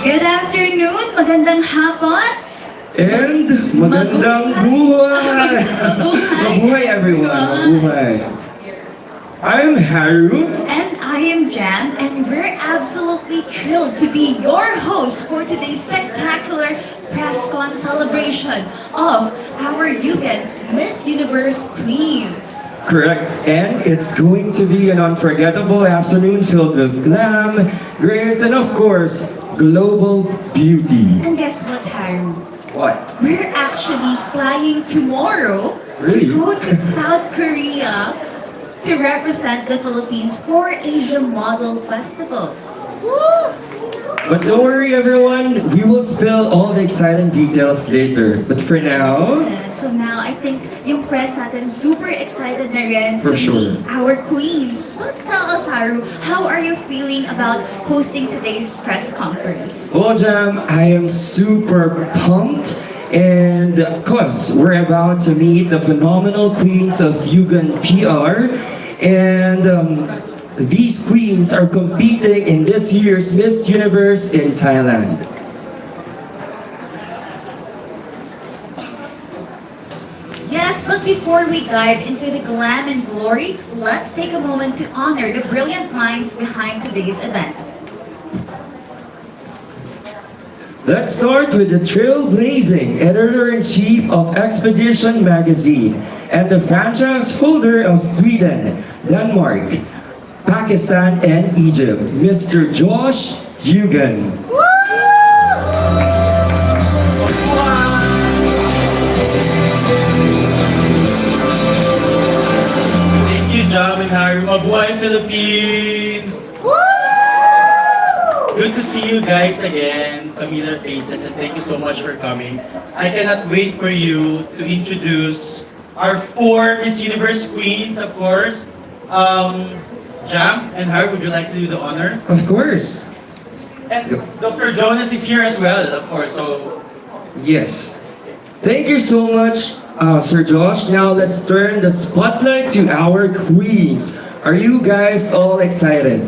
Good afternoon, magandang hapon. And magandang buhay! Mabuhay everyone! Mabuhay! I'm Haru. And I am Jam, and we're absolutely thrilled to be your host for today's spectacular PRESSCON celebration of our Yugen Miss Universe Queens. Correct. And it's going to be an unforgettable afternoon filled with glam, grace, and of course, global beauty. And guess what, Haru? What? We're actually flying tomorrow Really? to go to South Korea to represent the Philippines for Asia Model Festival. Woo! But don't worry everyone, we will spill all the exciting details later. But for now... So now, I think yung press natin super excited na rin to For sure. meet our queens. But tell us, Haru, how are you feeling about hosting today's press conference? Well, Jam, I am super pumped. And of course, we're about to meet the phenomenal queens of Yugen PR. And these queens are competing in this year's Miss Universe in Thailand. Yes, but before we dive into the glam and glory, let's take a moment to honor the brilliant minds behind today's event. Let's start with the trailblazing editor-in-chief of Expedition magazine and the franchise holder of Sweden, Denmark, Pakistan, and Egypt, Mr. Josh Yugen. Thank you, Jam and Haru. Mabuhay, Philippines! Good to see you guys again, familiar faces, and thank you so much for coming. I cannot wait for you to introduce our 4 Miss Universe queens, of course. Jam and Haru, would you like to do the honor? Of course. And Dr. Jonas is here as well, of course. So Yes. Thank you so much, Sir Josh. Now let's turn the spotlight to our queens. Are you guys all excited?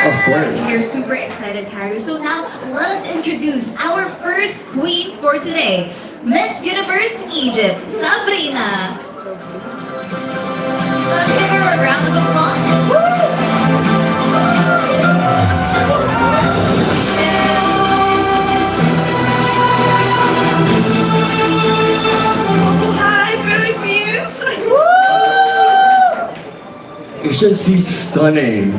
Of course. We're super excited, Haru. So now, let us introduce our first queen for today, Miss Universe Egypt, Sabrina. Let's give her a round of applause. Hi, Philippines! Isn't she stunning?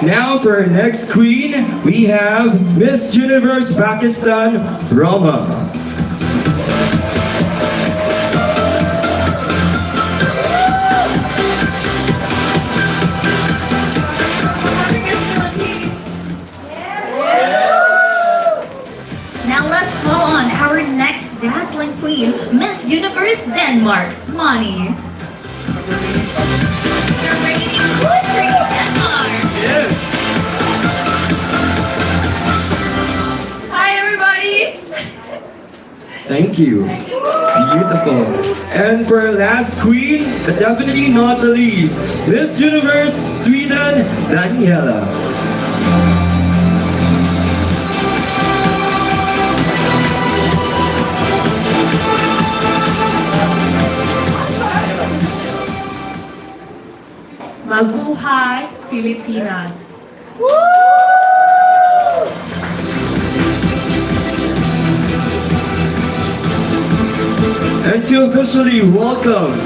Now for our next queen, we have Miss Universe Pakistan, Rama. Now let's call on our next dazzling queen, Miss Universe Denmark, Moni. The reigning queen, Denmark. yes. Hi, everybody! Thank you. Beautiful. And for our last queen, but definitely not the least, Miss Universe Sweden, Daniela. Mabuhay, Pilipinas! And to officially welcome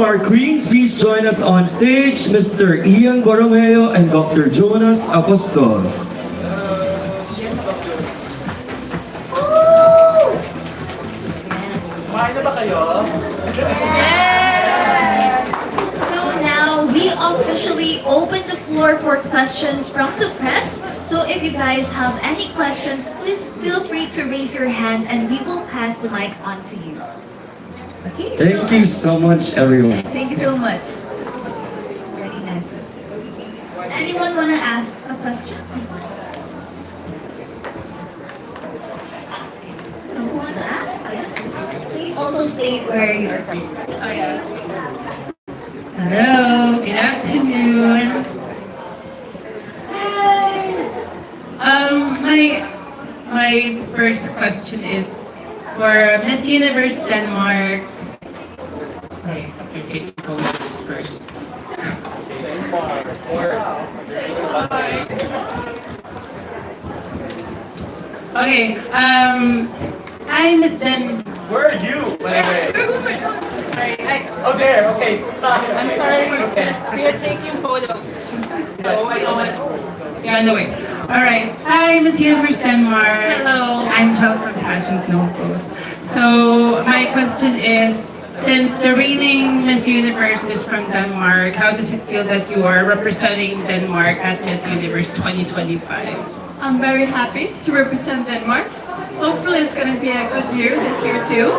our queens, please join us on stage, Mr. Ian Borromeo and Dr. Jonas Apostol. Kumain na ba kayo? So now we officially open the floor for questions from the press. So if you guys have any questions, please feel free to raise your hand and we will pass the mic on to you. Okay? Thank you so much, everyone. Thank you so much. Very nice. Anyone want to ask a question? So who wants to ask? Yes. Please also state where you are from. Oh, yeah. Hello, good afternoon. Hi. My first question is for Miss Universe Denmark. Sorry, you're taking photos first. Okay. Hi, Miss Den. Where are you, by the way? Sorry, Oh, there. Okay. I'm sorry. We are taking photos. So I always. Yeah, on the way. All right. Hi, Miss Universe Denmark. Hello. I'm Jill from Pageant No Post. So my question is, since the reigning Miss Universe is from Denmark, how does it feel that you are representing Denmark at Miss Universe 2025? I'm very happy to represent Denmark. Hopefully it's going to be a good year this year too.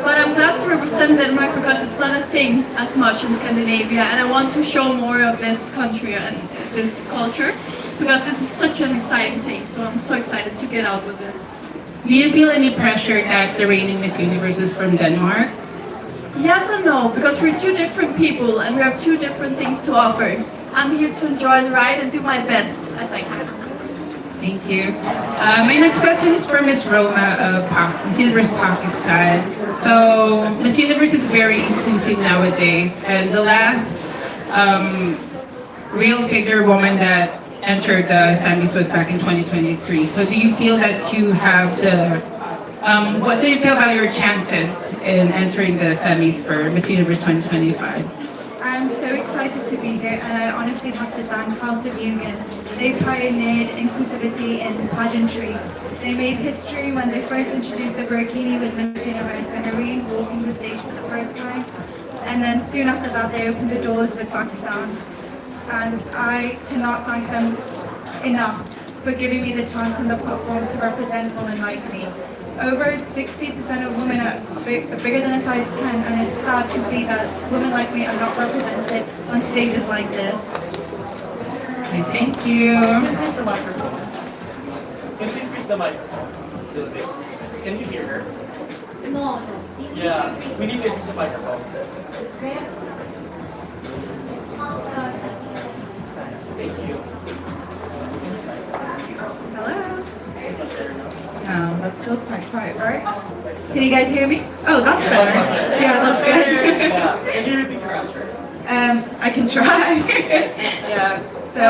But I'm glad to represent Denmark because it's not a thing as much in Scandinavia, and I want to show more of this country and this culture because this is such an exciting thing. So I'm so excited to get out with this. Do you feel any pressure that the reigning Miss Universe is from Denmark? Yes and no, because we're two different people and we have two different things to offer. I'm here to enjoy the ride and do my best as I can. Thank you. My next question is for Miss Roma of Miss Universe Pakistan. So Miss Universe is very inclusive nowadays, and the last real figure woman that entered the semis was back in 2023. So do you feel that you have the what do you feel about your chances in entering the semis for Miss Universe 2025? I'm so excited to be here, and I honestly have to thank House of Yugen. They pioneered inclusivity in pageantry. They made history when they first introduced the burkini with Miss Universe Bahrain walking the stage for the first time. And then soon after that, they opened the doors with Pakistan. And I cannot thank them enough for giving me the chance and the platform to represent women like me. Over 60% of women are bigger than a size 10, and it's sad to see that women like me are not represented on stages like this. Okay, thank you. Increase the microphone. Can you increase the mic? A little bit. Can you hear her? No. Yeah. We need to increase the microphone. Thank you. Hello? That's still quite quiet, right? Can you guys hear me? Oh, that's better. Yeah, that's good. Yeah. Can you repeat your answer? I can try. Yeah. So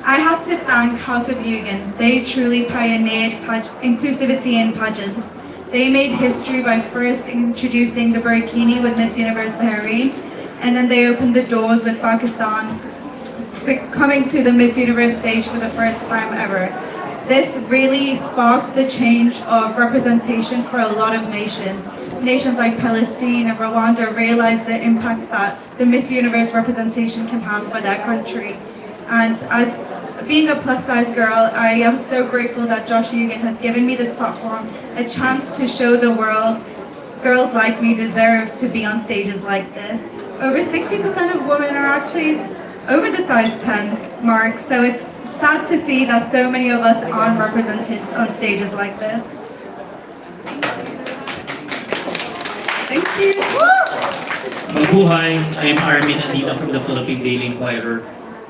I have to thank House of Yugen. They truly pioneered inclusivity in pageants. They made history by first introducing the burkini with Miss Universe Bahrain, and then they opened the doors with Pakistan, coming to the Miss Universe stage for the first time ever. This really sparked the change of representation for a lot of nations. Nations like Palestine and Rwanda realized the impacts that the Miss Universe representation can have for their country. And as being a plus size girl, I am so grateful that Josh Yugen has given me this platform, a chance to show the world girls like me deserve to be on stages like this. Over 60% of women are actually over the size 10 mark, so it's sad to see that so many of us aren't represented on stages like this. Thank you. Mabuhay, I'm Armin Andina from the Philippine Daily Inquirer.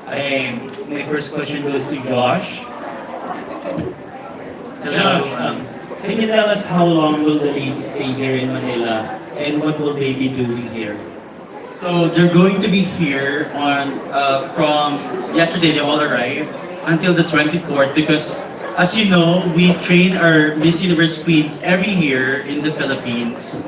My first question goes to Josh. Josh, can you tell us how long will the ladies stay here in Manila and what will they be doing here? So they're going to be here on from yesterday. They all arrived until the 24th because, as you know, we train our Miss Universe queens every year in the Philippines.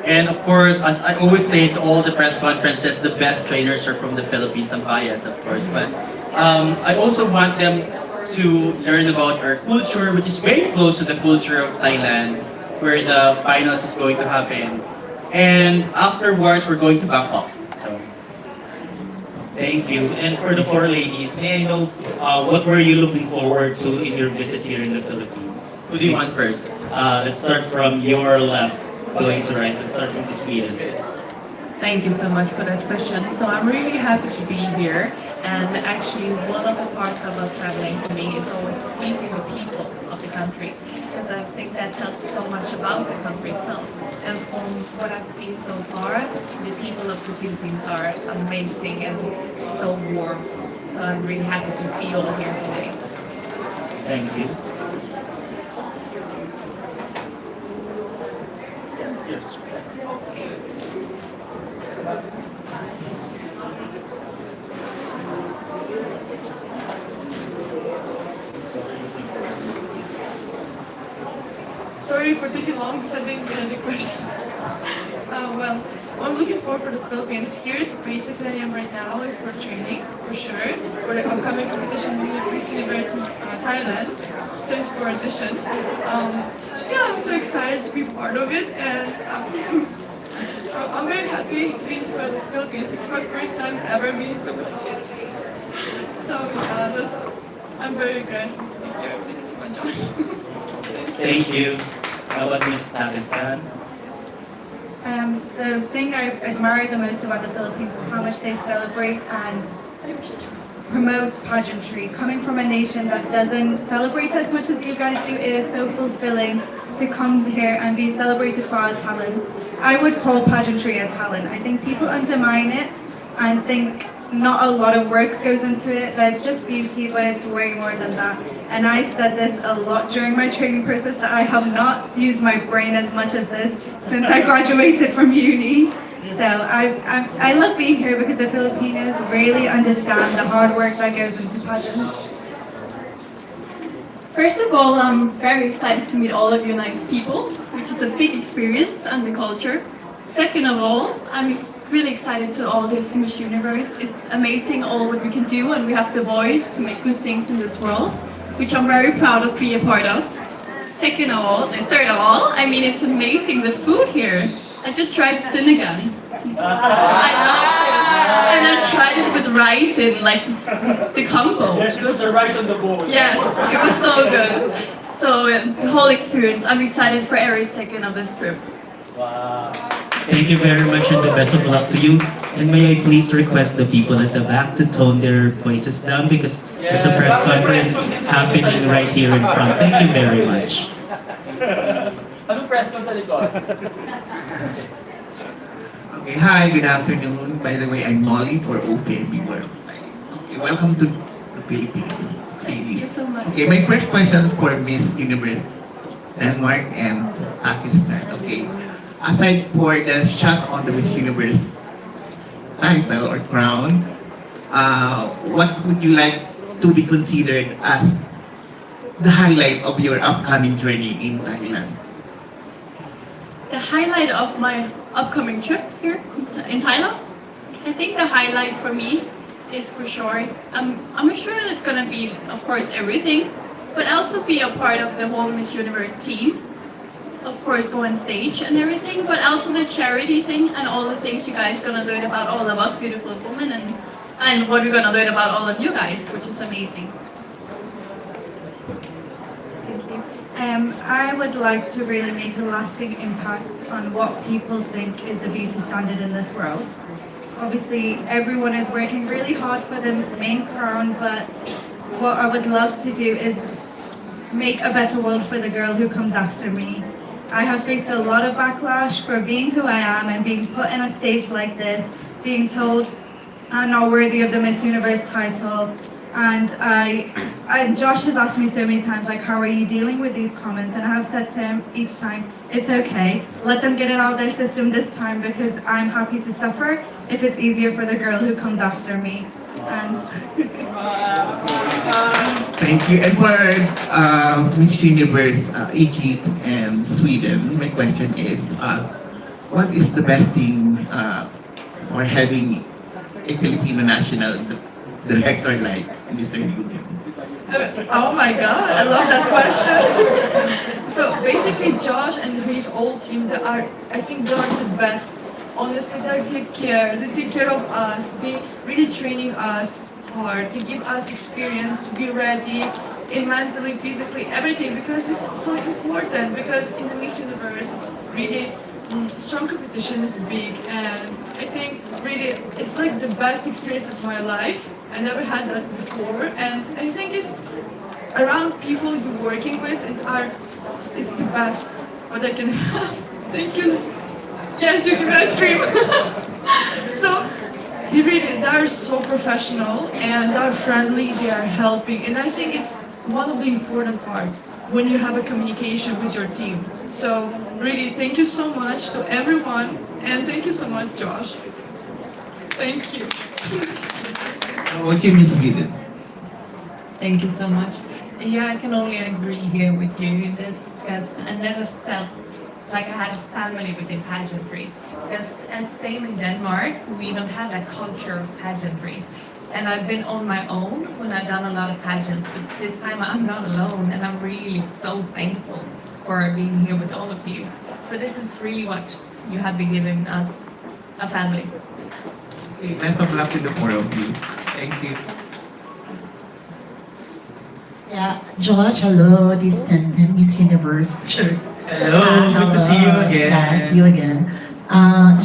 And of course, as I always say to all the press conferences, the best trainers are from the Philippines. I'm biased, of course, but I also want them to learn about our culture, which is very close to the culture of Thailand, where the finals is going to happen. And afterwards, we're going to Bangkok. So, Thank you. And for the four ladies, may I know what were you looking forward to in your visit here in the Philippines? who do you want first? Let's start from your left, going to right. Let's start from Sweden. Thank you so much for that question. So I'm really happy to be here. And actually, one of the parts about traveling for me is always meeting the people of the country. Because I think that tells so much about the country itself. And from what I've seen so far, the people of the Philippines are amazing and so warm. So I'm really happy to see you all here today. Thank you. Sorry for taking long because I didn't get any question. Well, what I'm looking for the Philippines here is basically I am right now is for training, for sure, for the upcoming competition in Miss Universe Thailand, 74 edition. Yeah, I'm so excited to be part of it, and I'm very happy to be in the Philippines because it's my first time ever being in the Philippines. So I'm very grateful to be here. Thank you so much, John. Thank you. How about Miss Pakistan? The thing I admire the most about the Philippines is how much they celebrate and promote pageantry. Coming from a nation that doesn't celebrate as much as you guys do, it is so fulfilling to come here and be celebrated for our talents. I would call pageantry a talent. I think people undermine it and think not a lot of work goes into it, that it's just beauty, but it's way more than that. And I said this a lot during my training process, that I have not used my brain as much as this since I graduated from uni. So I love being here because the Filipinos really understand the hard work that goes into pageants. First of all, I'm very excited to meet all of you nice people, which is a big experience and the culture. Second of all, I'm really excited to all this Miss Universe. It's amazing all what we can do, and we have the voice to make good things in this world, which I'm very proud of being a part of. Third of all, I mean, it's amazing, the food here. I just tried Sinigang. I loved it. And I tried it with rice in like the combo. Yeah, she puts the rice on the bowl. Yes, it was so good. So the whole experience, I'm excited for every second of this trip. Wow. Thank you very much and the best of luck to you. And may I please request the people at the back to tone their voices down because there's a press conference happening right here in front. Thank you very much. Anong PRESSCON sa likod? Okay, hi, good afternoon. By the way, I'm Molly for OPMB World. Okay, welcome to the Philippines. Thank you so much. Okay, my first question is for Miss Universe Denmark and Pakistan. Okay, aside for the shot on the Miss Universe title or crown, what would you like to be considered as the highlight of your upcoming journey in Thailand? The highlight of my upcoming trip here in Thailand, I think the highlight for me is for sure, I'm sure that it's gonna be, of course, everything, but also be a part of the whole Miss Universe team. Of course, go on stage and everything, but also the charity thing and all the things you guys gonna learn about all of us beautiful women and what we're gonna learn about all of you guys, which is amazing. I would like to really make a lasting impact on what people think is the beauty standard in this world. Obviously, everyone is working really hard for the main crown, but what I would love to do is make a better world for the girl who comes after me. I have faced a lot of backlash for being who I am and being put in a stage like this, being told I'm not worthy of the Miss Universe title. And Josh has asked me so many times, like, how are you dealing with these comments? And I have said to him each time, it's okay. Let them get it out of their system this time because I'm happy to suffer if it's easier for the girl who comes after me. And Thank you. And for Miss Universe Egypt and Sweden, my question is, what is the best thing for having a Filipino national director like Mr. Yugen? Oh my god, I love that question. So basically Josh and his whole team, I think they are the best. Honestly, they take care of us, they really training us hard, they give us experience to be ready in mentally, physically, everything, because it's so important, because in the Miss Universe it's really strong competition is big, and I think really it's like the best experience of my life. I never had that before, and I think it's around people you're working with it's the best what I can have. Thank you. Yes, you can ice cream. So they are so professional and they are friendly, they are helping, and I think it's one of the important part when you have a communication with your team. So really, thank you so much to everyone, and thank you so much, Josh. Thank you. What can you do? Thank you so much. Yeah, I can only agree here with you in this because I never felt like I had a family within pageantry. Because as same in Denmark, we don't have that culture of pageantry. And I've been on my own when I've done a lot of pageants, but this time I'm not alone, and I'm really so thankful for being here with all of you. So this is really what you have been giving us, a family. Okay, best of luck to the four of you. Thank you. Yeah, Josh, hello, this is Tenten, Miss Universe. Hello, good to see you again. Yes, you again.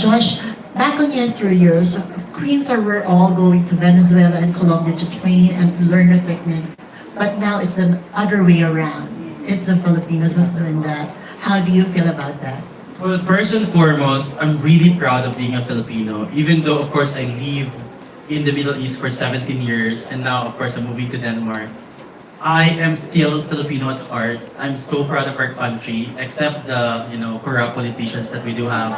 Josh, back on yesteryears, queens were all going to Venezuela and Colombia to train and learn the techniques, but now it's the other way around. It's the Filipinos who's doing that. How do you feel about that? Well, first and foremost, I'm really proud of being a Filipino, even though, of course, I live in the Middle East for 17 years, and now, of course, I'm moving to Denmark. I am still Filipino at heart. I'm so proud of our country, except the, corrupt politicians that we do have.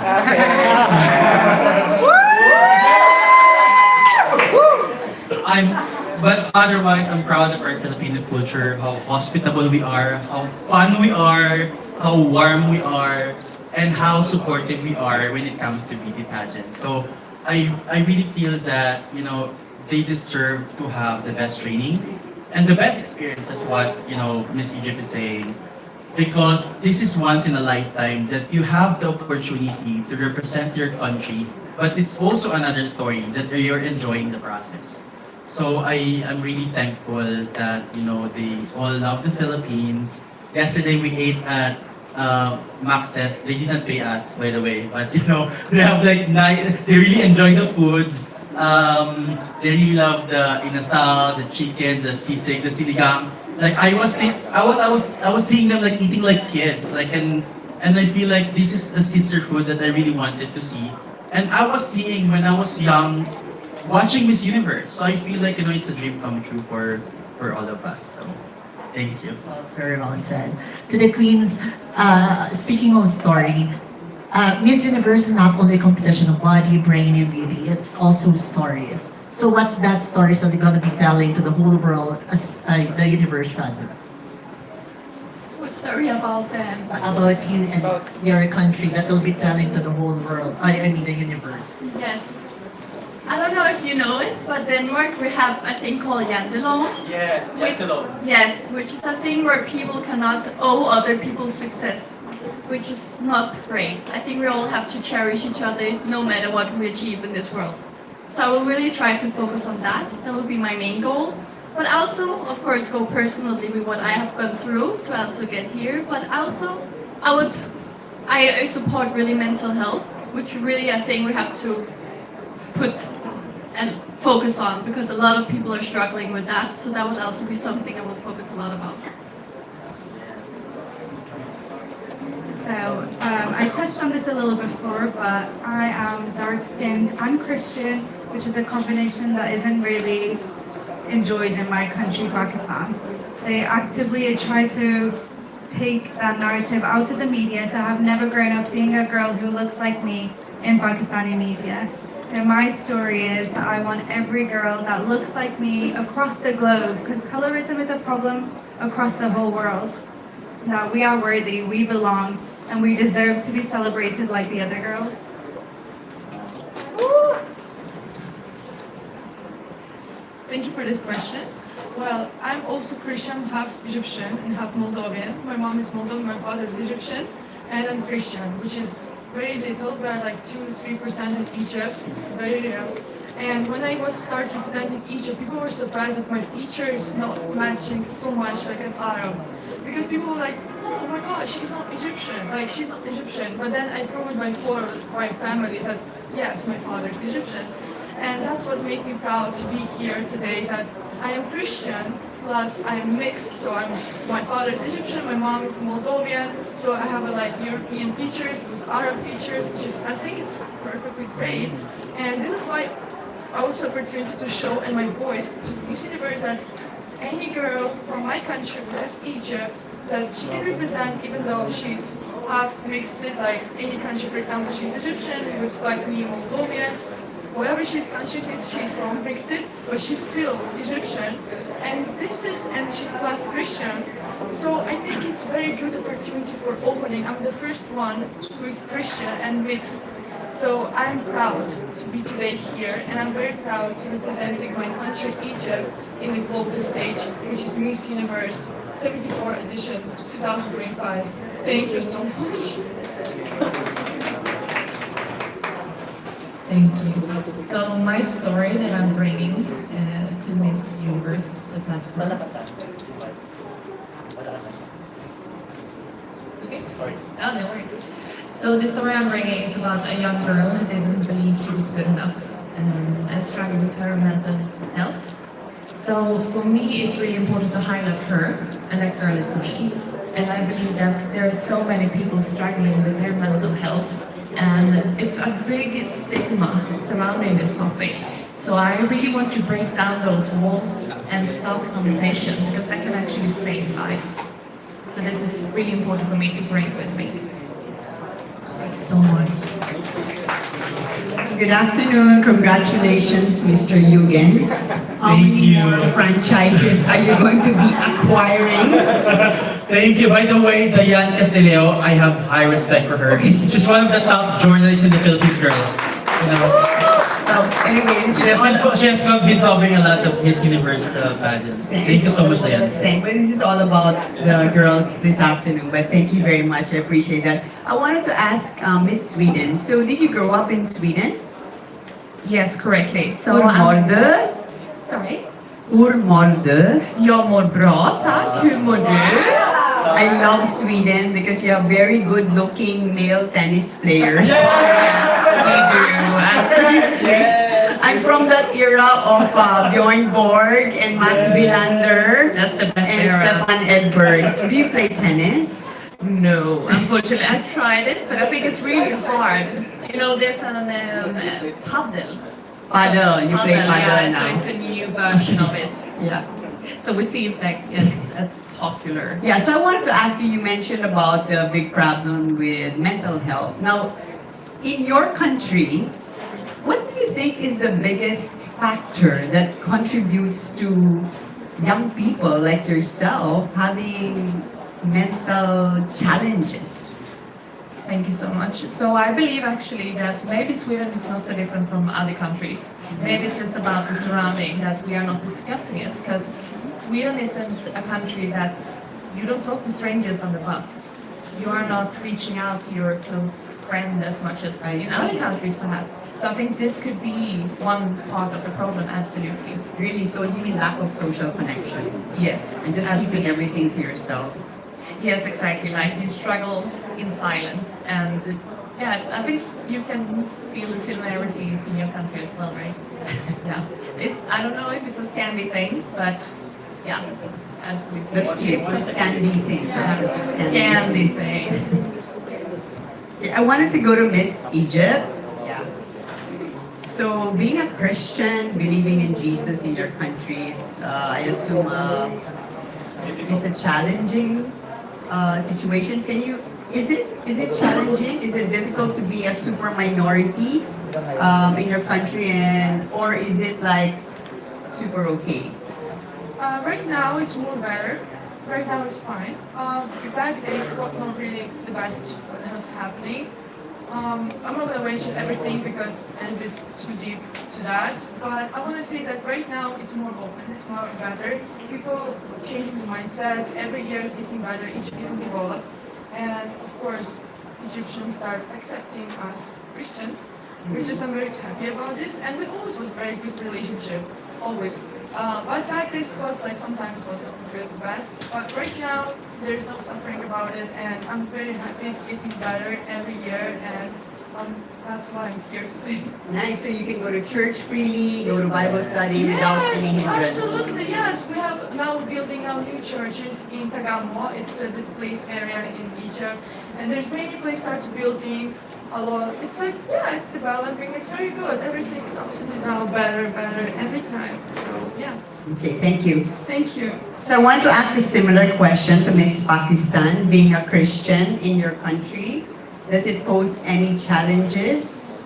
But otherwise, I'm proud of our Filipino culture, how hospitable we are, how fun we are, how warm we are, and how supportive we are when it comes to beauty pageants. So I really feel that, they deserve to have the best training and the best experience is what, Miss Egypt is saying. Because this is once in a lifetime that you have the opportunity to represent your country, but it's also another story that you're enjoying the process. So I'm really thankful that, they all love the Philippines. Yesterday we ate at Max's. They did not pay us, by the way, but they have like they really enjoy the food. They really love the inasal, the chicken, the sisig, the sinigang. Like I was seeing them like eating like kids, and I feel like this is the sisterhood that I really wanted to see. And I was seeing when I was young, watching Miss Universe. So I feel like it's a dream come true for all of us. So thank you. Very well said. To the queens, speaking of story, Miss Universe is not only a competition of body, brain, and beauty, it's also stories. So what's that stories that you're going to be telling to the whole world, the universe rather? What story about them? About you and your country that will be telling to the whole world, I mean the universe. Yes. I don't know if you know it, but Denmark we have a thing called jantelov. Yes, jantelov. Yes, which is a thing where people cannot owe other people's success, which is not great. I think we all have to cherish each other no matter what we achieve in this world. So I will really try to focus on that. That will be my main goal. But also, of course, go personally with what I have gone through to also get here. But also, I support really mental health, which really I think we have to put and focus on because a lot of people are struggling with that. So that would also be something I will focus a lot about. So I touched on this a little before, but I am dark-skinned and Christian, which is a combination that isn't really enjoyed in my country, Pakistan. They actively try to take that narrative out of the media, so I've never grown up seeing a girl who looks like me in Pakistani media. So my story is that I want every girl that looks like me across the globe, because colorism is a problem across the whole world, that we are worthy, we belong, and we deserve to be celebrated like the other girls. Thank you for this question. Well, I'm also Christian, half Egyptian and half Moldovan. My mom is Moldovan, my father is Egyptian, and I'm Christian, which is very little. We are like 2-3% in Egypt. It's very rare. And when I started representing Egypt, people were surprised that my features not matching so much like an Arabs. Because people were like, oh my god, she's not Egyptian. Like, she's not Egyptian. But then I proved my family that, yes, my father's Egyptian. And that's what made me proud to be here today, is that I am Christian, plus I am mixed. So my father is Egyptian, my mom is Moldovan. So I have European features with Arab features, which is, I think it's perfectly great. And this is why I was opportunity to show and my voice to Miss Universe that any girl from my country, which is Egypt, that she can represent even though she's half mixed, like any country. For example, she's Egyptian, who's like me, Moldovan, whatever country she's from, mixed it, but she's still Egyptian. And she's plus Christian. So I think it's very good opportunity for opening. I'm the first one who is Christian and mixed. So I'm proud to be today here, and I'm very proud to representing my country, Egypt, in the global stage, which is Miss Universe 74 edition 2025. Thank you so much. Thank you. So my story that I'm bringing to Miss Universe, the platform. Okay. Sorry. Oh, no worries. So the story I'm bringing is about a young girl who didn't believe she was good enough and struggled with her mental health. So for me, it's really important to highlight her, and that girl is me. And I believe that there are so many people struggling with their mental health, and it's a big stigma surrounding this topic. So I really want to break down those walls and start a conversation, because that can actually save lives. So this is really important for me to bring with me. Thank you so much. Good afternoon. Congratulations, Mr. Yugen. How many more franchises are you going to be acquiring? Thank you. By the way, Diane Castillo, I have high respect for her. She's one of the top journalists in the Philippines, girls. You know. So anyway, She has been covering a lot of Miss Universe pageants. Thank you so much, Diane. But this is all about the girls this afternoon, but thank you very much. I appreciate that. I wanted to ask Miss Sweden. So did you grow up in Sweden? Yes, correctly. So Hur mår du? sorry. Hur mår du? Jag mår bra, tack. Hur mår du? I love Sweden because you have very good-looking male tennis players. I'm from that era of Bjorn Borg and Mats Wilander That's the best and era. Stefan Edberg. Do you play tennis? No, unfortunately, I tried it, but I think it's really hard. You know, there's an paddle. Paddle, you play paddle yeah, now. so it's the new version of it. Yeah. So we see if that gets as popular. Yeah, so I wanted to ask you, you mentioned about the big problem with mental health. Now, in your country, what do you think is the biggest factor that contributes to young people like yourself having mental challenges? Thank you so much. So I believe actually that maybe Sweden is not so different from other countries. Maybe it's just about the surrounding that we are not discussing it, because Sweden isn't a country that you don't talk to strangers on the bus. You are not reaching out to your close friend as much as in other countries perhaps. So I think this could be one part of the problem, absolutely. Really? So you mean lack of social connection? Yes. And just keeping everything to yourself? Yes, exactly. Like you struggle in silence, and yeah, I think you can feel the similarities in your country as well, right? Yeah. I don't know if it's a Scandi thing, but yeah, absolutely. That's cute. It's a Scandi thing. Yeah, Perhaps it's a Scandi thing. I wanted to go to Miss Egypt. Yeah. So being a Christian, believing in Jesus in your countries, I assume is a challenging situation. Is it challenging? Is it difficult to be a super minority in your country, or is it like super okay? Right now it's more better. Right now it's fine. Back days not really the best what was happening. I'm not gonna mention everything because I'm a bit too deep to that. But I want to say that right now it's more open. It's more better. People changing the mindsets. Every year is getting better. Each getting developed. And of course, Egyptians start accepting us Christians, which is I'm very happy about this. And we always was very good relationship, always. But back this was like sometimes was not good best. But right now there's no suffering about it, and I'm very happy it's getting better every year, and that's why I'm here today. Nice. So you can go to church freely, go to Bible study without any hindrance. Absolutely, yes. We have now building now new churches in Tagamo. It's the place area in Egypt, and there's many places start building. a lot. It's like, yeah, it's developing. It's very good. Everything is absolutely now better, better every time. So yeah, Okay, thank you. thank you. So I wanted to ask a similar question to Miss Pakistan. Being a Christian in your country, does it pose any challenges?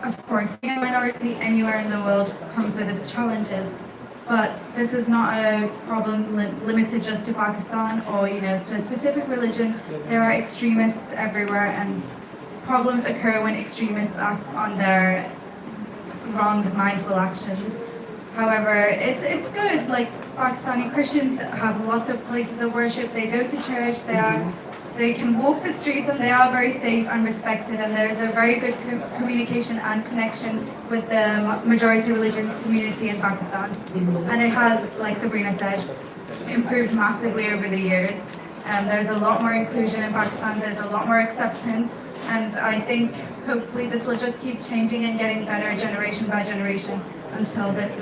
Of course, being a minority anywhere in the world comes with its challenges, but this is not a problem limited just to Pakistan or to a specific religion. There are extremists everywhere, and problems occur when extremists act on their wrong, mindful actions. However, it's good. Like Pakistani Christians have lots of places of worship. They go to church. They can walk the streets, and they are very safe and respected. And there is a very good communication and connection with the majority religion community in Pakistan. And it has, like Sabrina said, improved massively over the years. There's a lot more inclusion in Pakistan. There's a lot more acceptance. And I think hopefully this will just keep changing and getting better generation by generation until this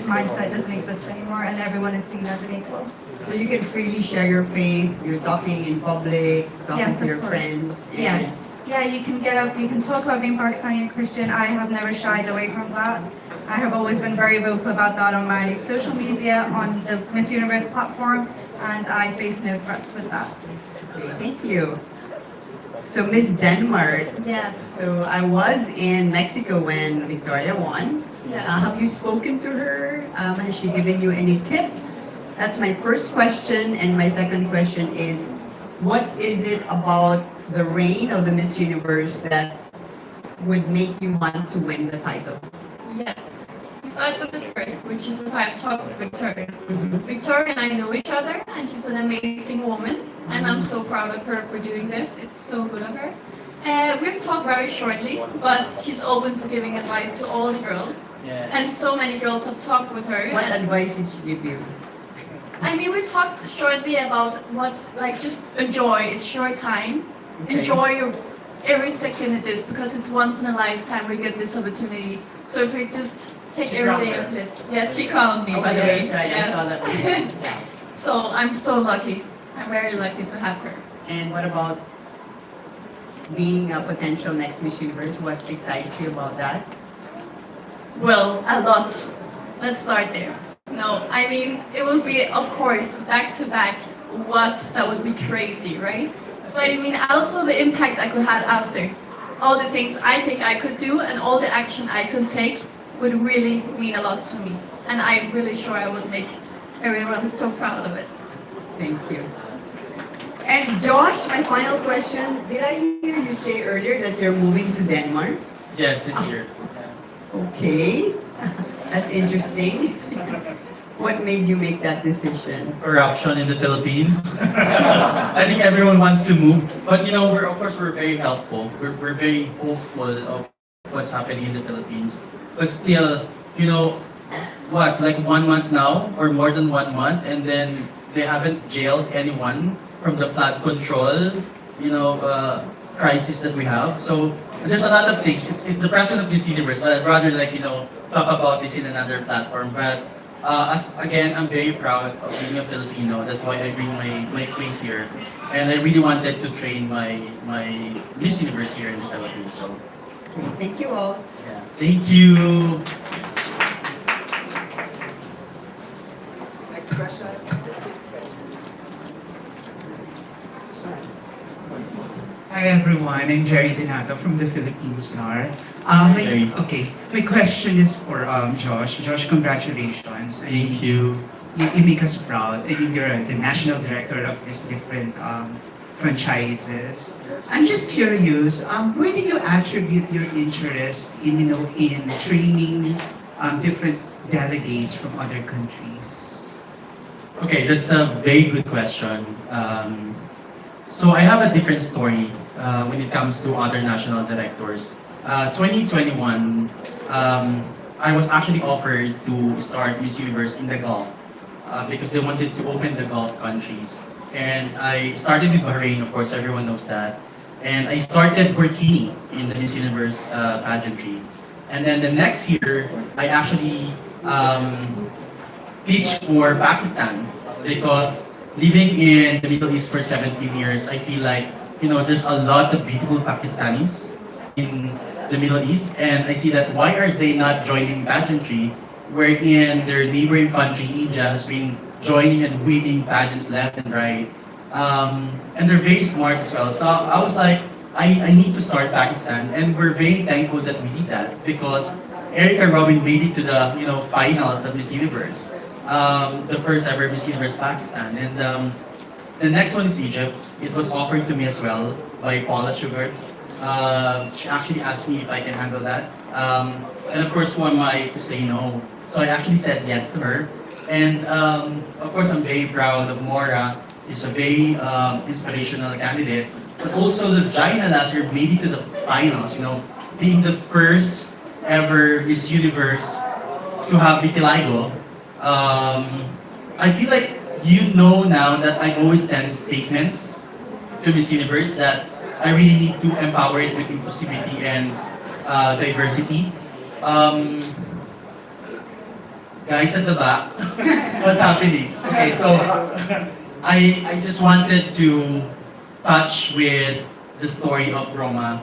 mindset doesn't exist anymore and everyone is seen as an equal. So you can freely share your faith, you're talking in public, talking Yes, to of your course. friends. Yes. Yeah, you can get up, you can talk about being Pakistani and Christian. I have never shied away from that. I have always been very vocal about that on my social media, on the Miss Universe platform, and I face no threats with that. Okay, thank you. So Miss Denmark, Yes. so I was in Mexico when Victoria won. Yes. Have you spoken to her? Has she given you any tips? That's my first question. And my second question is, what is it about the reign of the Miss Universe that would make you want to win the title? Yes. Start with the first, which is if I've talked with Victoria. Victoria and I know each other, and she's an amazing woman, and I'm so proud of her for doing this. It's so good of her. We've talked very shortly, but she's open to giving advice to all the girls. Yeah. And so many girls have talked with her. What and- advice did she give you? I mean, we talked shortly about what, like, just enjoy. It's your time. Okay. Enjoy every second it is, because it's once in a lifetime we get this opportunity. So if we just take She every crowned day her. as this. Yes, she crowned me, Oh, by the yeah, way. that's right. I Yes. saw that. So I'm so lucky. I'm very lucky to have her. And what about being a potential next Miss Universe? What excites you about that? Well, a lot. Let's start there. No, I mean, it will be, of course, back to back. What? That would be crazy, right? But I mean, also the impact I could have after. All the things I think I could do and all the action I could take would really mean a lot to me. And I'm really sure I would make everyone so proud of it. Thank you. And Josh, my final question. Did I hear you say earlier that you're moving to Denmark? Yes, this year. Okay, that's interesting. What made you make that decision? Corruption in the Philippines. I think everyone wants to move, but we're very helpful. We're very hopeful of what's happening in the Philippines. But still, what, like 1 month now, or more than 1 month, and then they haven't jailed anyone from the flood control, crisis that we have. So there's a lot of things. It's the president of this universe, but I'd rather talk about this in another platform. But again, I'm very proud of being a Filipino. That's why I bring my queens here, and I really wanted to train my Miss Universe here in the Philippines. So Thank you all. yeah, thank you. Next question. Hi everyone, I'm Jerry Donato from the Philippine Star. Jerry. My question is for Josh. Josh, congratulations. Thank you. You make us proud. I mean, you're the national director of these different franchises. I'm just curious, where do you attribute your interest in training different delegates from other countries? Okay, that's a very good question. So I have a different story when it comes to other national directors. 2021, I was actually offered to start Miss Universe in the Gulf because they wanted to open the Gulf countries. And I started with Bahrain, of course, everyone knows that. And I started burkini in the Miss Universe pageantry. And then the next year, I actually pitched for Pakistan because living in the Middle East for 17 years, I feel like, there's a lot of beautiful Pakistanis in the Middle East, and I see that why are they not joining pageantry, wherein their neighboring country, India, has been joining and winning pageants left and right. And they're very smart as well. So I was like, I need to start Pakistan, and we're very thankful that we did that because Erica Robin made it to the finals of Miss Universe, the first ever Miss Universe Pakistan, and the next one is Egypt. It was offered to me as well by Paula Sugar. She actually asked me if I can handle that, and of course, who am I to say no? So I actually said yes to her, and of course, I'm very proud of Mora. She's a very inspirational candidate. But also the Gina last year made it to the finals, being the first ever Miss Universe to have vitiligo. I feel like now that I always send statements to Miss Universe that I really need to empower it with inclusivity and diversity. Guys at the back, what's happening? Okay, so I just wanted to touch with the story of Roma.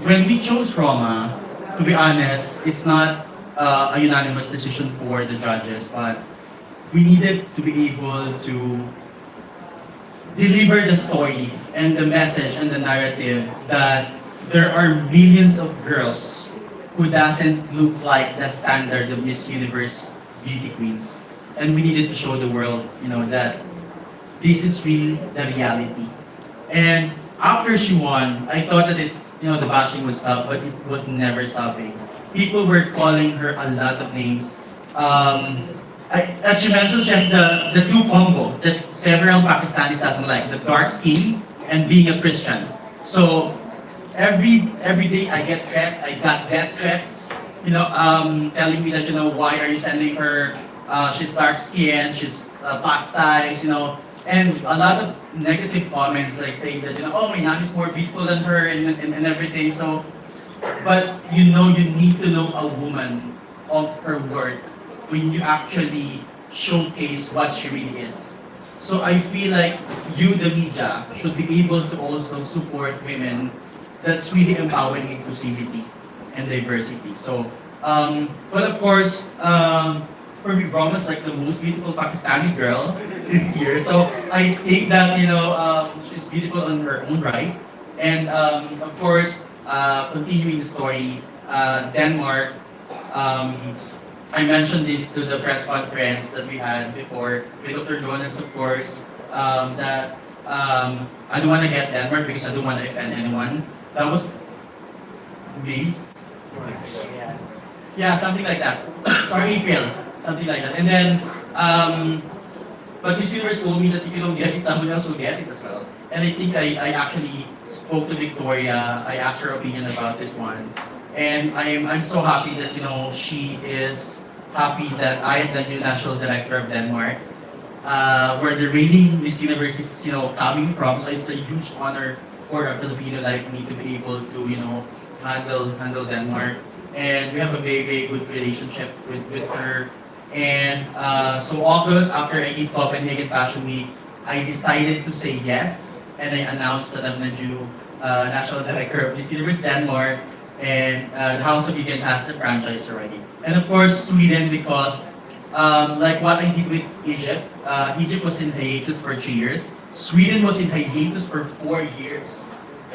When we chose Roma, to be honest, it's not a unanimous decision for the judges, but we needed to be able to deliver the story and the message and the narrative that there are millions of girls who doesn't look like the standard of Miss Universe beauty queens. And we needed to show the world, that this is really the reality. And after she won, I thought that the bashing would stop, but it was never stopping. People were calling her a lot of names. As she mentioned, she has the two combo that several Pakistanis doesn't like, the dark skin and being a Christian. So every day I get threats, I got death threats, telling me that, why are you sending her, she's dark skinned, she's past ties, and a lot of negative comments like saying that, oh, my nan is more beautiful than her and everything. So, but you need to know a woman of her worth when you actually showcase what she really is. So I feel like you, the media, should be able to also support women that's really empowering inclusivity and diversity. So, but of course, for me, Roma is like the most beautiful Pakistani girl this year. So I think that, she's beautiful on her own right. And of course, continuing the story, Denmark, I mentioned this to the press conference that we had before with Dr. Jonas, of course, that I don't want to get Denmark because I don't want to offend anyone. That was me. Yeah, something like that. Sorry, April. Something like that. And then, but Miss Universe told me that if you don't get it, someone else will get it as well. And I think I actually spoke to Victoria. I asked her opinion about this one. And I'm so happy that, she is happy that I am the new national director of Denmark, where the reigning Miss Universe is, coming from. So it's a huge honor for a Filipino like me to be able to, handle Denmark. And we have a very, very good relationship with her. And so August, after I did Copenhagen Fashion Week, I decided to say yes, and I announced that I'm the new national director of Miss Universe Denmark, and the House of Yugen has the franchise already. And of course, Sweden, because like what I did with Egypt, Egypt was in hiatus for 3 years. Sweden was in hiatus for 4 years.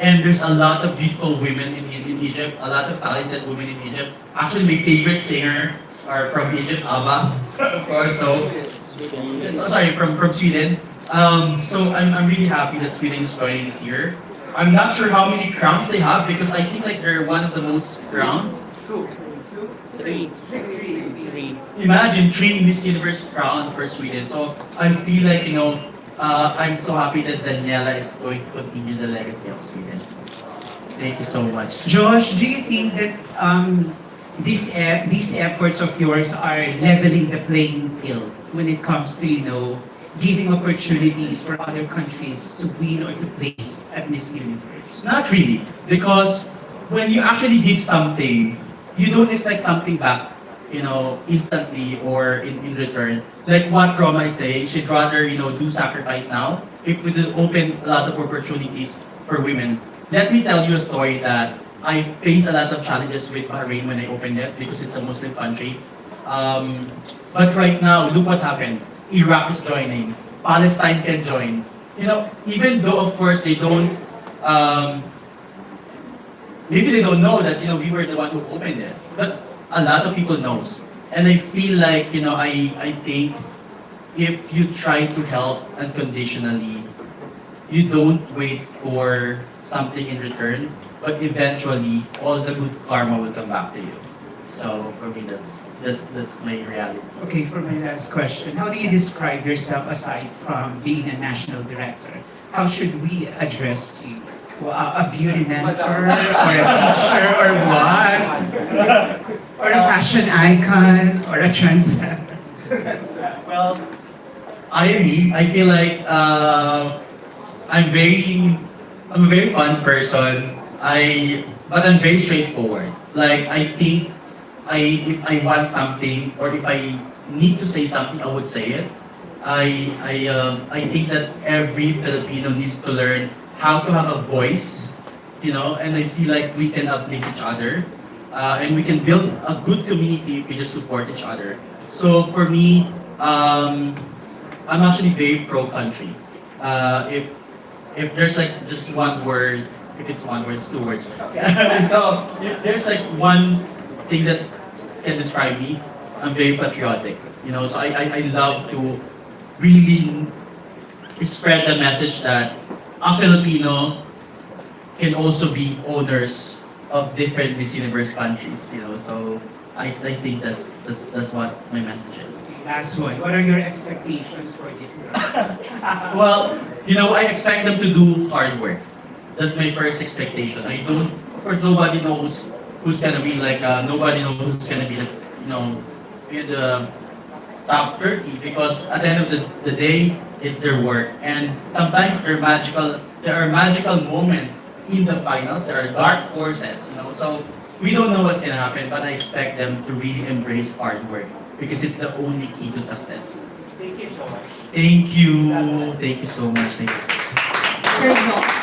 And there's a lot of beautiful women in Egypt, a lot of talented women in Egypt. Actually, my favorite singers are from Egypt, ABBA, of course. So sorry, from Sweden. So I'm really happy that Sweden is joining this year. I'm not sure how many crowns they have because I think like they're one of the most crowned. Three. Imagine 3 Miss Universe crowned for Sweden. So I feel like, I'm so happy that Daniela is going to continue the legacy of Sweden. Thank you so much. Josh, do you think that these efforts of yours are leveling the playing field when it comes to, giving opportunities for other countries to win or to place at Miss Universe? Not really, because when you actually give something, you don't expect something back, instantly or in return. Like what Roma is saying, she'd rather, do sacrifice now if we will open a lot of opportunities for women. let me tell you a story that I faced a lot of challenges with Bahrain when I opened it because it's a Muslim country. But right now, look what happened. Iraq is joining. Palestine can join. You know, even though of course they don't, maybe they don't know that, you know, we were the one who opened it. But a lot of people knows. And I feel like, you know, I think if you try to help unconditionally, you don't wait for something in return, but eventually all the good karma will come back to you. So for me, that's my reality. Okay, for my last question, how do you describe yourself aside from being a national director? How should we address you? A beauty mentor, or a teacher, or what? Or a fashion icon, or a trendsetter? Well, I am me. I feel like I'm a very fun person. But I'm very straightforward. Like I think if I want something or if I need to say something, I would say it. I think that every Filipino needs to learn how to have a voice, you know, and I feel like we can uplift each other, and we can build a good community if we just support each other. So for me, I'm actually very pro-country. If there's like just one word, if it's one word, it's two words. So if there's like one thing that can describe me, I'm very patriotic. You know, so I love to really spread the message that a Filipino can also be owners of different Miss Universe countries. You know, so I think that's what my message is. Last one, what are your expectations for this girls? Well, you know, I expect them to do hard work. That's my first expectation. I don't, of course, nobody knows who's gonna be like, nobody knows who's gonna be the, you know, in the top 30 because at the end of the day, it's their work. And sometimes there are magical moments in the finals. There are dark forces, you know, so we don't know what's gonna happen, but I expect them to really embrace hard work because it's the only key to success. Thank you so much. Thank you. Thank you so much. Thank you. Sir Josh.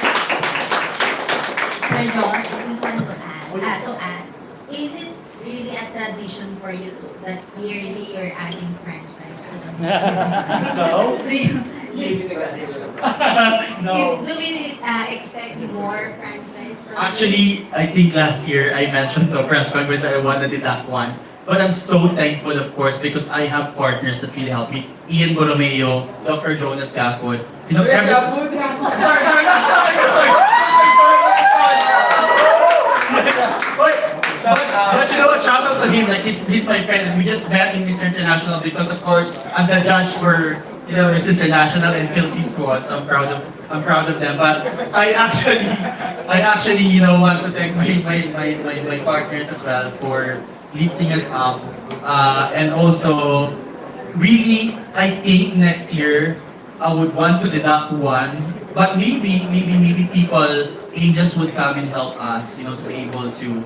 Sir Josh, I just want to ask, is it really a tradition for you to, that yearly you're adding franchise to the mission? No. No. Do we expect more franchise from Actually, I think last year I mentioned to press conference that I wanted to deduct one. But I'm so thankful, of course, because I have partners that really help me. Ian Borromeo, Dr. Jonas Gafford. You know, sorry. But you know what? Shout out to him. Like he's my friend, and we just met in Miss International because, of course, I'm the judge for Miss International and Philippines Squad. So I'm proud of them. But I actually want to thank my partners as well for lifting us up, and also really I think next year I would want to deduct one, but maybe people, angels would come and help us, to be able to,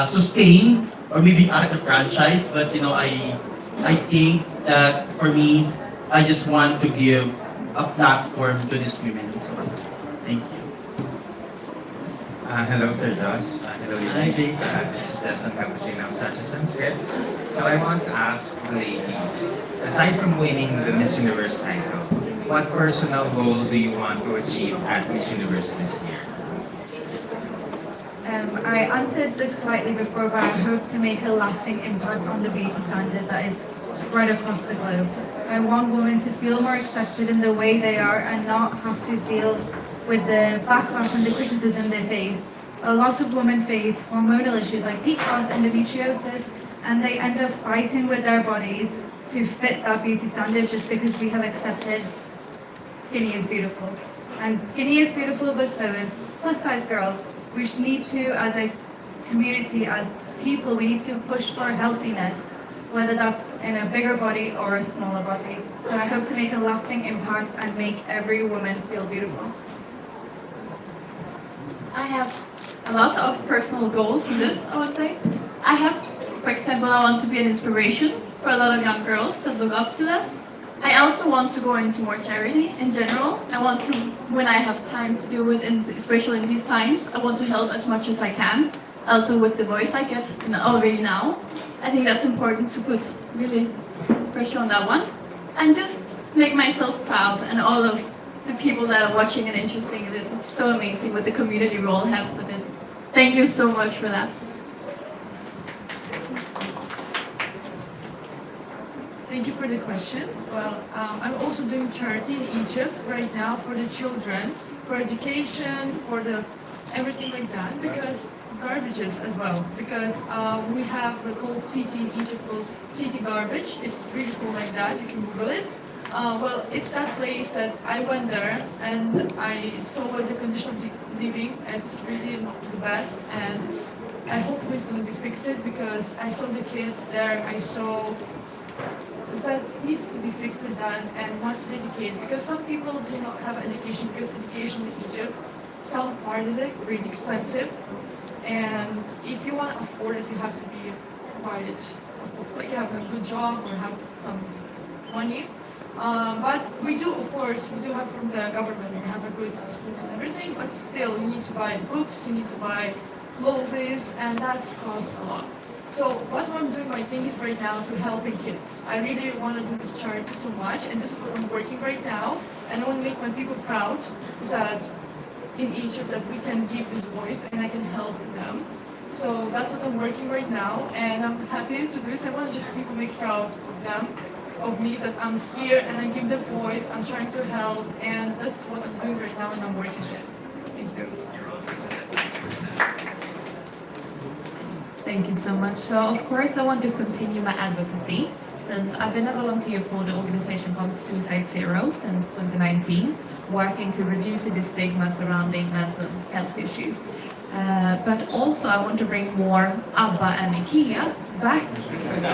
sustain or maybe add a franchise. But I think that for me, I just want to give a platform to these women. So thank you. Hello, Sir Josh. Hello, ladies. This is Jason Cappuccino of Sanchez and Skits. So I want to ask the ladies, aside from winning the Miss Universe title, what personal goal do you want to achieve at Miss Universe this year? I answered this slightly before, but I hope to make a lasting impact on the beauty standard that is spread across the globe. I want women to feel more accepted in the way they are and not have to deal with the backlash and the criticism they face. A lot of women face hormonal issues like PCOS, endometriosis, and they end up fighting with their bodies to fit that beauty standard just because we have accepted skinny is beautiful. And skinny is beautiful, but so is plus size girls. We need to, as a community, as people, we need to push for healthiness, whether that's in a bigger body or a smaller body. So I hope to make a lasting impact and make every woman feel beautiful. I have a lot of personal goals in this, I would say. I have, for example, I want to be an inspiration for a lot of young girls that look up to us. I also want to go into more charity in general. I want to, when I have time to do it, and especially in these times, I want to help as much as I can. Also with the voice I get already now. I think that's important to put really pressure on that one. And just make myself proud and all of the people that are watching and interested in this. It's so amazing what the community we all have for this. Thank you so much for that. Thank you for the question. Well, I'm also doing charity in Egypt right now for the children, for education, for the everything like that, because garbages as well. Because we have a cool city in Egypt called City Garbage. It's really cool like that. You can Google it. Well, it's that place that I went there and I saw the condition of living. It's really not the best, and I hope it's going to be fixed because I saw the kids there. I saw that needs to be fixed and done and wants to be educated, because some people do not have education, because education in Egypt, some part is really expensive, and if you want to afford it, you have to be quite like you have a good job or have some money. But we do, of course, we do have from the government, we have a good schools and everything, but still you need to buy books, you need to buy clothes, and that's cost a lot. So what I'm doing my thing is right now to helping kids. I really want to do this charity so much, and this is what I'm working right now. And I want to make my people proud that in Egypt that we can give this voice and I can help them. So that's what I'm working right now, and I'm happy to do this. I want to just people make proud of them, of me, that I'm here and I give the voice. I'm trying to help, and that's what I'm doing right now, and I'm working it. Thank you. Thank you so much. So of course I want to continue my advocacy, since I've been a volunteer for the organization called Suicide Zero since 2019, working to reduce the stigma surrounding mental health issues. But also I want to bring more ABBA and IKEA back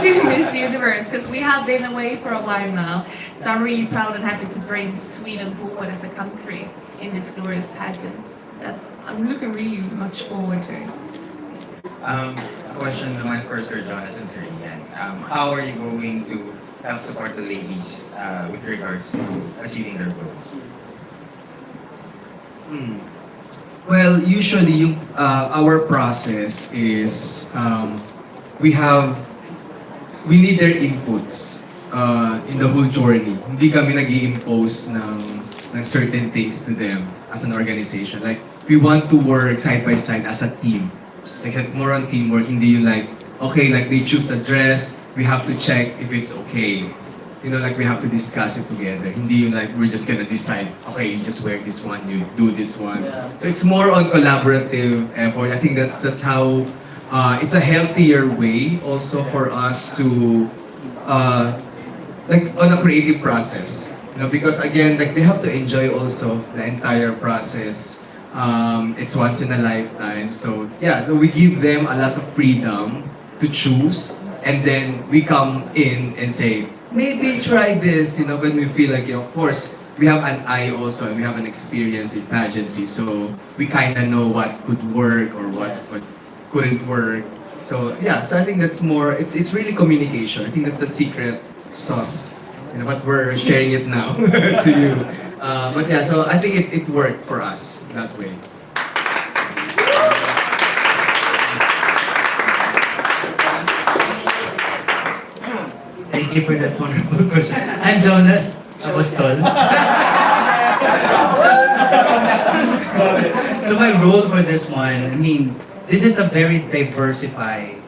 to Miss Universe, because we have been away for a while now. So I'm really proud and happy to bring Sweden forward as a country in this glorious pageant. I'm looking really much forward to it. A question naman for Sir Jonas and Sir Ian. How are you going to help support the ladies with regards to achieving their goals? Well, usually our process is we need their inputs in the whole journey. Hindi kami nag-i-impose ng certain things to them as an organization. Like, we want to work side by side as a team. Like, more on teamwork, hindi yung like, okay, like they choose the dress, we have to check if it's okay. You know, like we have to discuss it together. Hindi yung like, we're just gonna decide, okay, you just wear this one, you do this one. Yeah. So it's more on collaborative effort. I think that's how, it's a healthier way also for us to, like on a creative process. You know, because again, like they have to enjoy also the entire process. It's once in a lifetime. So yeah, so we give them a lot of freedom to choose, and then we come in and say, maybe try this, you know, when we feel like, you know, of course, we have an eye also, and we have an experience in pageantry, so we kind of know what could work or what couldn't work. So yeah, so I think that's more, it's really communication. I think that's the secret sauce, you know, but we're sharing it now to you. But yeah, so I think it worked for us that way. Thank you for that wonderful question. I'm Jonas Apostol. So my role for this one, I mean, this is a very diversified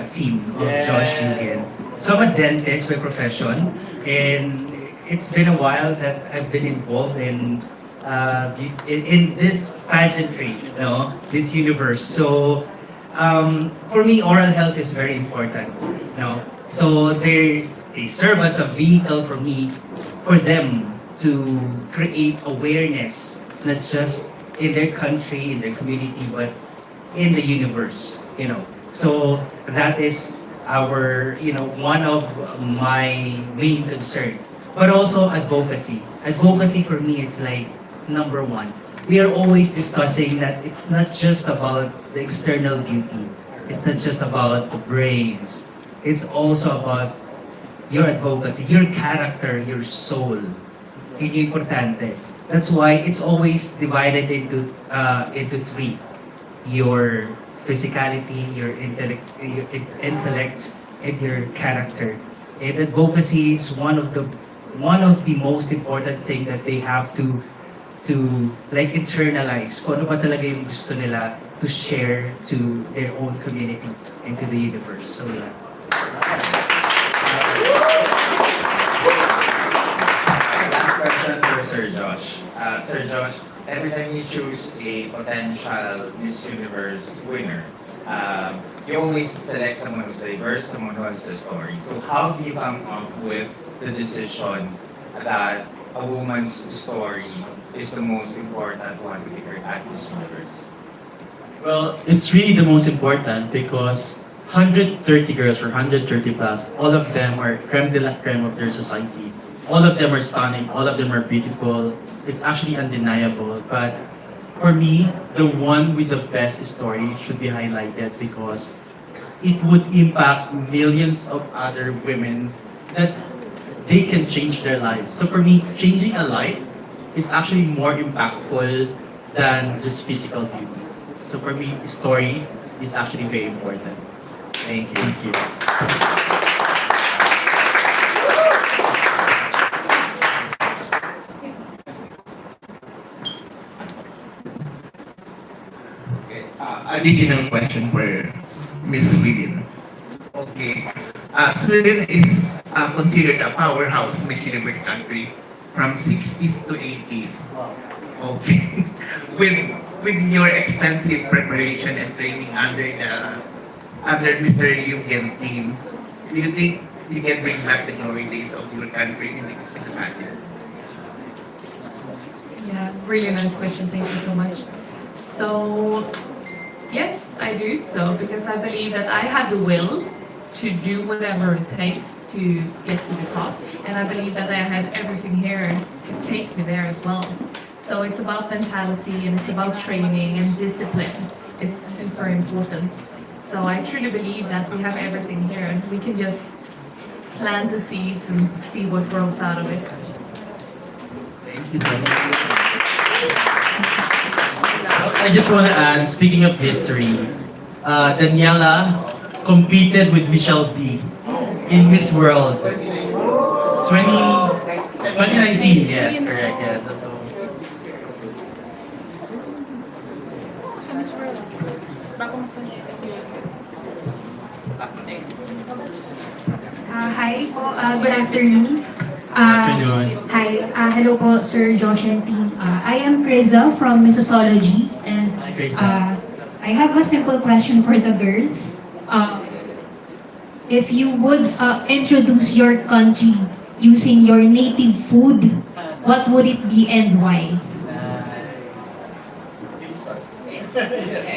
team of Josh Yugen. So I'm a dentist by profession, and it's been a while that I've been involved in this pageantry, you know, this universe. So for me, oral health is very important, you know. So they serve as a vehicle for me, for them to create awareness, not just in their country, in their community, but in the universe, you know. So that is our, you know, one of my main concern. But also advocacy. Advocacy for me, it's like number one. We are always discussing that it's not just about the external beauty. It's not just about the brains. It's also about your advocacy, your character, your soul. Yun yung importante. That's why it's always divided into three. Your physicality, your intellect, and your character. And advocacy is one of the most important thing that they have to like internalize kung ano ba talaga yung gusto nila to share to their own community and to the universe. So yeah. Last question for Sir Josh. Sir Josh, every time you choose a potential Miss Universe winner, you always select someone who's diverse, someone who has a story. So how do you come up with the decision that a woman's story is the most important one to be heard at Miss Universe? Well, it's really the most important because 130 girls or 130 plus, all of them are creme de la creme of their society. All of them are stunning, all of them are beautiful. It's actually undeniable. But for me, the one with the best story should be highlighted because it would impact millions of other women that they can change their lives. So for me, changing a life is actually more impactful than just physical beauty. So for me, story is actually very important. Thank you. Thank you. Okay. Additional question for Miss Sweden. Okay. Sweden is considered a powerhouse Miss Universe country from 60s to 80s. Okay. with your extensive preparation and training under Mr. Yugen team, do you think you can bring back the glory days of your country in the pageant? Yeah, really nice question. Thank you so much. So, yes, I do so because I believe that I have the will to do whatever it takes to get to the top. And I believe that I have everything here to take me there as well. So it's about mentality and it's about training and discipline. It's super important. So I truly believe that we have everything here and we can just plant the seeds and see what grows out of it. Thank you so much. I just want to add, speaking of history, Daniela competed with Michelle D in Miss World 2019. Yes, correct. Yes, that's the one. Hi po, good afternoon. Afternoon. Hi, hello po Sir Josh and team. I am Krisa from Missosology and Hi, Krisa. I have a simple question for the girls. If you would introduce your country using your native food, what would it be and why?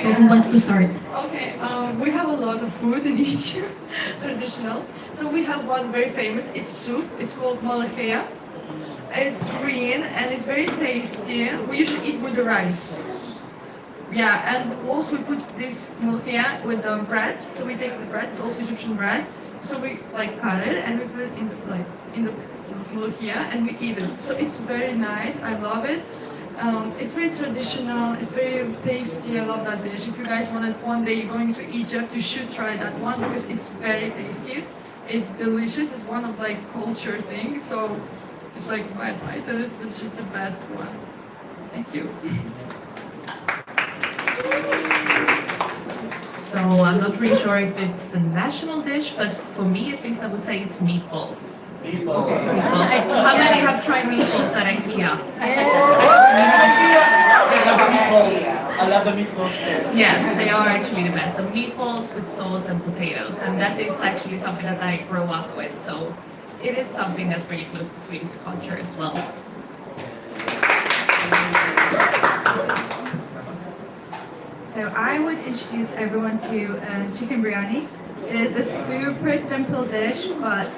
So who wants to start? Okay, we have a lot of food in Egypt, traditional. So we have one very famous, it's soup, it's called malakea. It's green and it's very tasty. We usually eat with the rice. Yeah, and also we put this malakea with the bread. So we take the bread, it's also Egyptian bread. So we like cut it and we put it in the malakea and we eat it. So it's very nice, I love it. It's very traditional, it's very tasty, I love that dish. If you guys want it one day going to Egypt, you should try that one because it's very tasty. It's delicious, it's one of like culture things, so it's like my advice and it's just the best one. Thank you. So I'm not really sure if it's the national dish, but for me at least I would say it's meatballs. Meatballs. How many have tried meatballs at IKEA? I love the meatballs there. Yes, they are actually the best. So meatballs with sauce and potatoes, and that is actually something that I grew up with. So it is something that's pretty close to Swedish culture as well. So I would introduce everyone to chicken biryani. It is a super simple dish, but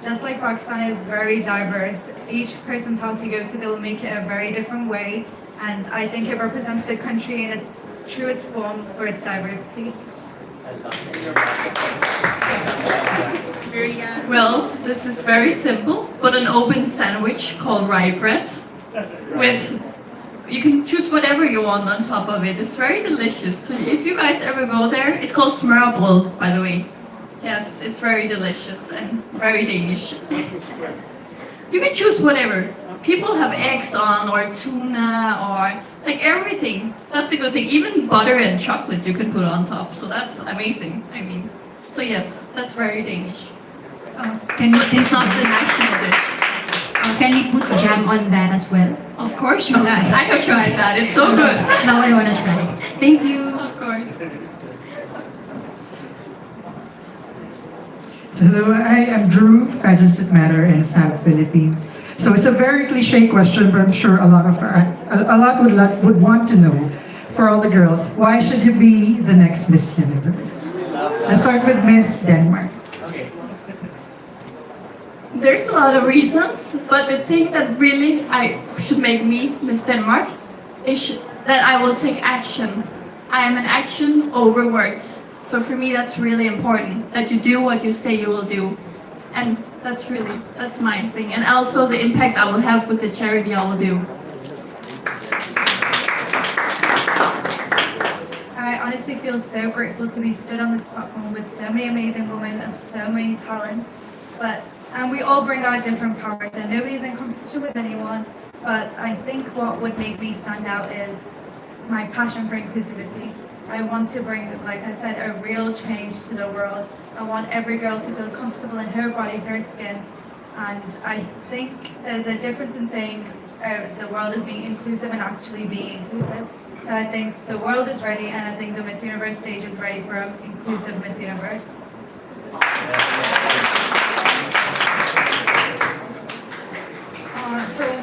just like Pakistan is very diverse. Each person's house you go to, they will make it a very different way. And I think it represents the country in its truest form for its diversity. I love it. experience? Well, this is very simple, but an open sandwich called rye bread with, you can choose whatever you want on top of it. It's very delicious. So if you guys ever go there, it's called smørrebrød, by the way. Yes, it's very delicious and very Danish. You can choose whatever. People have eggs on, or tuna, or like everything. That's the good thing. Even butter and chocolate you can put on top. So that's amazing. I mean, so yes, that's very Danish. It's not the national dish. Can we put jam on that as well? Of course you can. I have tried that. It's so good. Now I want to try. Thank you. Of course. So hello, I am Drew, Pageant Matter in Fab Philippines. So it's a very cliche question, but I'm sure a lot would want to know, for all the girls, why should you be the next Miss Universe? Let's start with Miss Denmark. There's a lot of reasons, but the thing that really should make me Miss Denmark is that I will take action. I am an action over words. So for me, that's really important, that you do what you say you will do. And that's my thing. And also the impact I will have with the charity I will do. I honestly feel so grateful to be stood on this platform with so many amazing women of so many talents. But we all bring our different powers, and nobody's in competition with anyone. But I think what would make me stand out is my passion for inclusivity. I want to bring, like I said, a real change to the world. I want every girl to feel comfortable in her body, her skin. And I think there's a difference in saying the world is being inclusive and actually being inclusive. So I think the world is ready, and I think the Miss Universe stage is ready for an inclusive Miss Universe.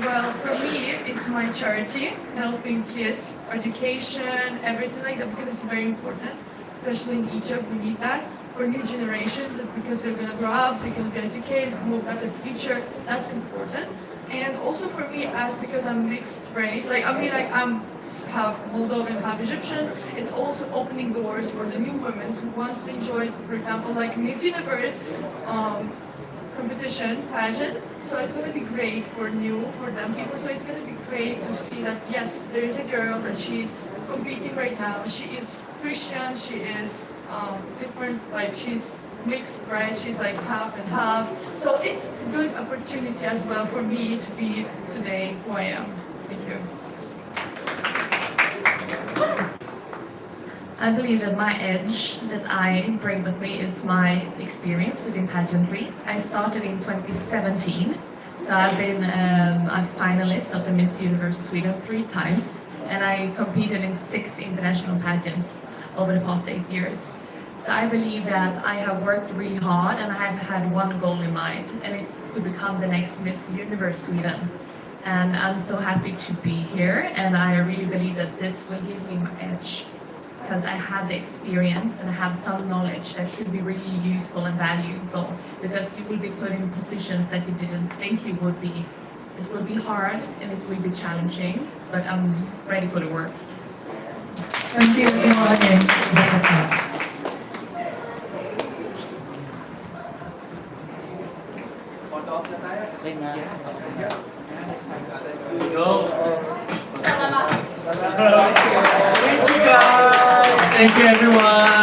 Well, for me, it's my charity, helping kids, education, everything like that, because it's very important, especially in Egypt. We need that for new generations, because they're gonna grow up, they're gonna be educated, move better future. That's important. And also for me, as because I'm mixed race, I'm half Moldovan, half Egyptian. It's also opening doors for the new women who wants to enjoy, for example, like Miss Universe. Competition, pageant, so it's going to be great for them people, so it's going to be great to see that yes, there is a girl that she's competing right now. She is Christian, she is different, like she's mixed, right? She's like half and half, so it's a good opportunity as well for me to be today who I am. Thank you. I believe that my edge that I bring with me is my experience within pageantry. I started in 2017, so I've been a finalist of the Miss Universe Sweden 3 times, and I competed in 6 international pageants over the past 8 years. So I believe that I have worked really hard, and I have had one goal in mind, and it's to become the next Miss Universe Sweden. And I'm so happy to be here, and I really believe that this will give me my edge, because I have the experience and I have some knowledge that could be really useful and valuable, because you will be put in positions that you didn't think you would be. It will be hard and it will be challenging, but I'm ready for the work. Thank you, everyone, and best of luck. Thank you, everyone.